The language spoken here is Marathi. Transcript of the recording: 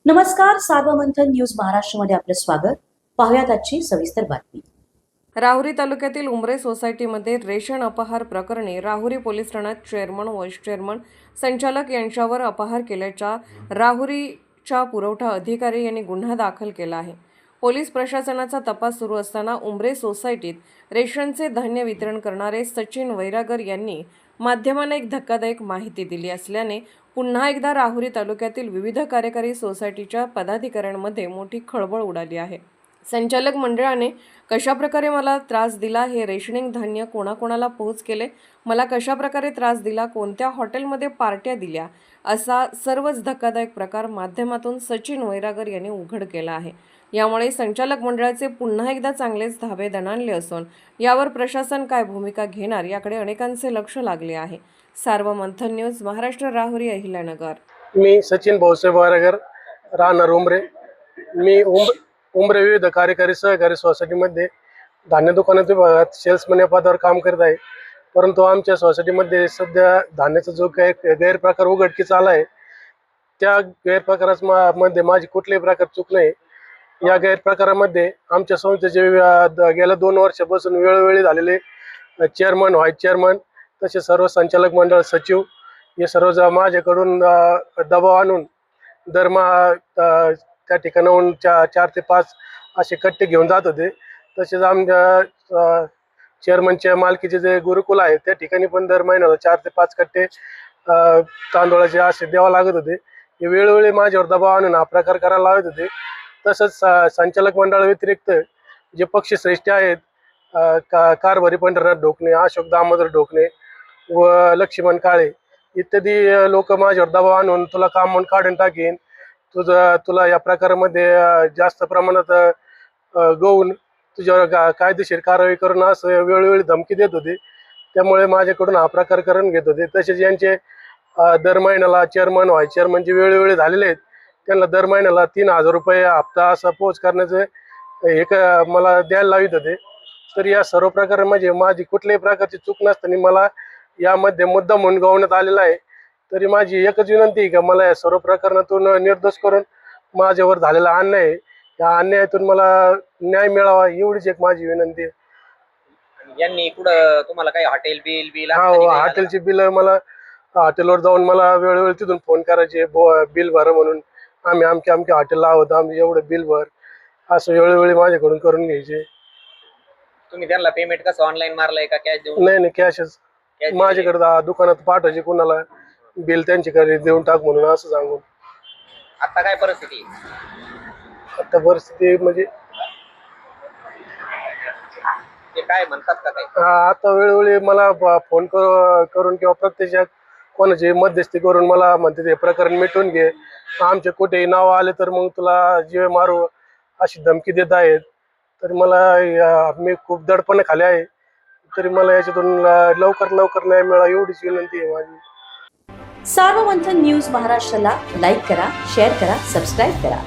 नमस्कार, सार्वमंथन न्यूज महाराष्ट्रमध्ये आपलं स्वागत. पाहुयात आजची सविस्तर बातमी. राहुरी तालुक्यातील उमरे सोसायटीमध्ये रेशन अपहार प्रकरणी राहुरी पोलीस ठाण्यात चेअरमन, व्हाईस चेअरमन, संचालक यांच्यावर अपहार केल्याच्या राहुरीच्या पुरवठा अधिकारी यांनी गुन्हा दाखल केला आहे. पोलीस प्रशासनाचा तपास सुरू असताना उमरे सोसायटीत रेशनचे धान्य वितरण करणारे सचिन वैरागर यांनी माध्यमांना एक धक्कादायक माहिती दिली असल्याने पुन्हा एकदा राहुरी तालुक्यातील विविध कार्यकारी सोसायटीच्या पदाधिकाऱ्यांमध्ये मोठी खळबळ उडाली आहे. संचालक मंडळाने कशाप्रकारे मला त्रास दिला, हे रेशनिंग धान्य कोणाकोणाला पोहोच केले, मला कशाप्रकारे त्रास दिला, कोणत्या हॉटेलमध्ये पार्ट्या दिल्या, असा सर्वच धक्कादायक प्रकार माध्यमातून सचिन वैरागर यांनी उघड केला आहे. यामुळे संचालक मंडळाचे पुन्हा एकदा चांगलेच धाबे दणाणले असून यावर प्रशासन काय भूमिका घेणार याकडे अनेकांचे लक्ष लागले आहे. सार्वमंथन न्यूज महाराष्ट्र, राहुरी, अहिल्यानगर. मी सचिन भाऊसाहेब वैरागर, राहणार उमरे. मी उमरे विविध कार्यकारी सहकारी सोसायटीमध्ये धान्य दुकानात विभागात सेल्समन या पदावर काम करत आहे. परंतु आमच्या सोसायटीमध्ये सध्या धान्याचा जो काही गैरप्रकार उघडकीस आला आहे, त्या गैरप्रकारामध्ये माझी कुठल्याही प्रकार चूक नाही. या गैरप्रकारामध्ये आमच्या संस्थेचे गेल्या 2 वर्षापासून वेळोवेळी झालेले चेअरमन, व्हाईस चेअरमन, तसे सर्व संचालक मंडळ, सचिव हे सर्व माझ्याकडून दबाव आणून दरमहा त्या ठिकाणाहून 4 ते 5 असे कट्टे घेऊन जात होते. तसेच आमच्या चेअरमनच्या मालकीचे जे गुरुकुल आहे त्या ठिकाणी पण दर महिन्याला 4 ते 5 कट्टे तांदूळाचे असे द्यावं लागत होते. हे वेळोवेळी माझ्यावर दबाव आणून हा प्रकार करायला लावत होते. तसंच संचालक मंडळ व्यतिरिक्त जे पक्षश्रेष्ठी आहेत, कारभारी पंढरनाथ ढोकणे, अशोक दामोदर ढोकणे व लक्ष्मण काळे इत्यादी लोक माझ्यावर दबाव आणून तुला काम म्हणून काढून टाकीन, तुला या प्रकारामध्ये जास्त प्रमाणात गौण तुझ्यावर कायदेशीर कारवाई करून असं वेळोवेळी धमकी देत होते. त्यामुळे माझ्याकडून हा प्रकार करून घेत होते. तसेच यांचे दर महिन्याला चेअरमन, व्हाईस चेअरमन जे वेळोवेळी झालेले आहेत त्यांना दर महिन्याला 3000 रुपये हप्ता असा पोच करण्याचे एक मला द्यायला लावित होते. तर या सर्व प्रकार म्हणजे माझी कुठल्याही प्रकारची चूक नसताना मला यामध्ये मुद्दा म्हणून गवण्यात आलेला आहे. तरी माझी एकच विनंती आहे की मला या सर्व प्रकरणातून निर्दोष करून माझ्यावर झालेला अन्याय आहे, या अन्यायातून मला न्याय मिळावा एवढीच एक माझी विनंती आहे. यांनी कुठं तुम्हाला काही हॉटेल बिल हॉटेलची बिल मला हॉटेलवर जाऊन मला वेळोवेळी तिथून फोन करायचे, बिल भरा म्हणून. आम्ही आमच्या हॉटेलला आहोत, आम्ही एवढं बिल भर असं वेळोवेळी माझ्याकडून करून घ्यायचे. तुम्ही त्यांना पेमेंट कसं ऑनलाईन मारलंय का कॅश देऊन? नाही, कॅशच. माझ्याकडे दुकानात पाठवायचे, कुणाला बिल त्यांची घरी देऊन टाक म्हणून असं सांगून. आता काय परिस्थिती? आता परिस्थिती म्हणजे ते काय म्हणतात का काही? आता वेळोवेळी मला फोन करून किंवा प्रत्यक्षात कोणाची मध्यस्थी करून मला म्हणते ते प्रकरण मिटवून घे, आमचे कुठेही नाव आले तर मग तुला जीवे मारू अशी धमकी देत आहेत. तर मला मी खूप दडपणे खाले आहे. तरी मला याच्यातून लवकर न्याय मिळावा एवढीच विनंती आहे माझी. सार्वमंथन न्यूज महाराष्ट्राला लाईक करा, शेअर करा, सबस्क्राईब करा.